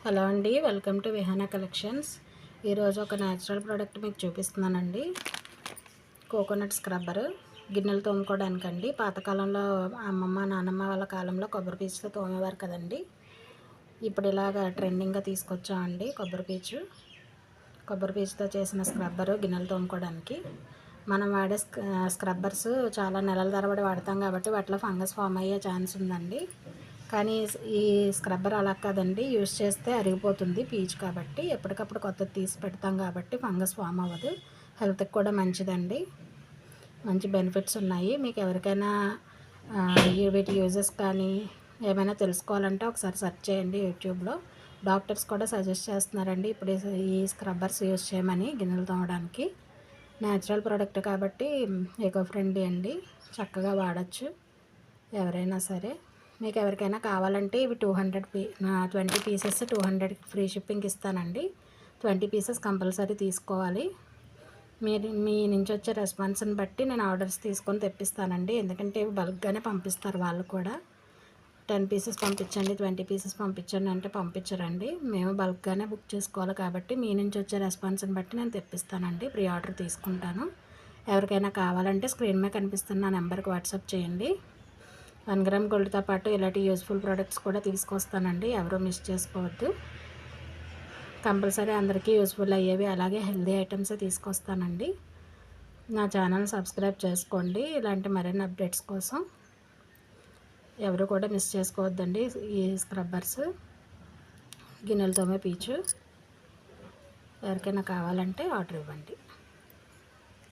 Hello అండి, welcome to Vihana collections. ఈరోజు ఒక న్యాచురల్ ప్రోడక్ట్ మీకు చూపిస్తున్నానండి. కోకోనట్ స్క్రబ్బర్ గిన్నెలు తోముకోవడానికండి. పాతకాలంలో అమ్మమ్మ నాన్నమ్మ వాళ్ళ కాలంలో కొబ్బరి పీచుతో తోమేవారు కదండి. ఇప్పుడు ఇలాగ ట్రెండింగ్గా తీసుకొచ్చామండి. కొబ్బరి పీచుతో చేసిన స్క్రబ్బరు గిన్నెలు తోముకోవడానికి. మనం వాడే స్క్రబ్బర్స్ చాలా నెలల తరబడి వాడతాం కాబట్టి వాటిలో ఫంగస్ ఫామ్ అయ్యే ఛాన్స్ ఉందండి. కానీ ఈ స్క్రబ్బర్ అలా కాదండి, యూస్ చేస్తే అరిగిపోతుంది పీచు కాబట్టి. ఎప్పటికప్పుడు కొత్తది తీసి పెడతాం కాబట్టి ఫంగస్ ఫామ్ అవ్వదు. హెల్త్కి కూడా మంచిదండి. మంచి బెనిఫిట్స్ ఉన్నాయి. మీకు ఎవరికైనా వీటి యూజెస్ కానీ ఏమైనా తెలుసుకోవాలంటే ఒకసారి సెర్చ్ చేయండి యూట్యూబ్లో. డాక్టర్స్ కూడా సజెస్ట్ చేస్తున్నారండి ఇప్పుడు ఈ స్క్రబ్బర్స్ యూస్ చేయమని గిన్నెలు తోమడానికి. న్యాచురల్ ప్రోడక్ట్ కాబట్టి ఎకో ఫ్రెండ్లీ అండి, చక్కగా వాడచ్చు ఎవరైనా సరే. మీకు ఎవరికైనా కావాలంటే ఇవి 20 పీసెస్ 200 ఫ్రీ షిప్పింగ్ ఇస్తానండి. 20 పీసెస్ కంపల్సరీ తీసుకోవాలి. మీ నుంచి వచ్చే రెస్పాన్స్ని బట్టి నేను ఆర్డర్స్ తీసుకొని తెప్పిస్తానండి. ఎందుకంటే ఇవి బల్క్గానే పంపిస్తారు వాళ్ళు కూడా. 10 పీసెస్ పంపించండి, 20 పీసెస్ పంపించండి అంటే పంపించరండి. మేము బల్క్గానే బుక్ చేసుకోవాలి కాబట్టి మీ నుంచి వచ్చే రెస్పాన్స్ని బట్టి నేను తెప్పిస్తానండి. ప్రీ ఆర్డర్ తీసుకుంటాను. ఎవరికైనా కావాలంటే స్క్రీన్ మీద కనిపిస్తున్న నెంబర్కి వాట్సాప్ చేయండి. 1 గ్రామ్ గోల్డ్తో పాటు ఇలాంటి యూస్ఫుల్ ప్రోడక్ట్స్ కూడా తీసుకొస్తానండి. ఎవరూ మిస్ చేసుకోవద్దు. కంపల్సరీ అందరికీ యూస్ఫుల్ అయ్యేవి అలాగే హెల్దీ ఐటమ్సే తీసుకొస్తానండి. నా ఛానల్ సబ్స్క్రైబ్ చేసుకోండి ఇలాంటి మరిన్ని అప్డేట్స్ కోసం. ఎవరు కూడా మిస్ చేసుకోవద్దండి. ఈ స్క్రబ్బర్స్ గిన్నెలతోమే పీచు ఎవరికైనా కావాలంటే ఆర్డర్ ఇవ్వండి.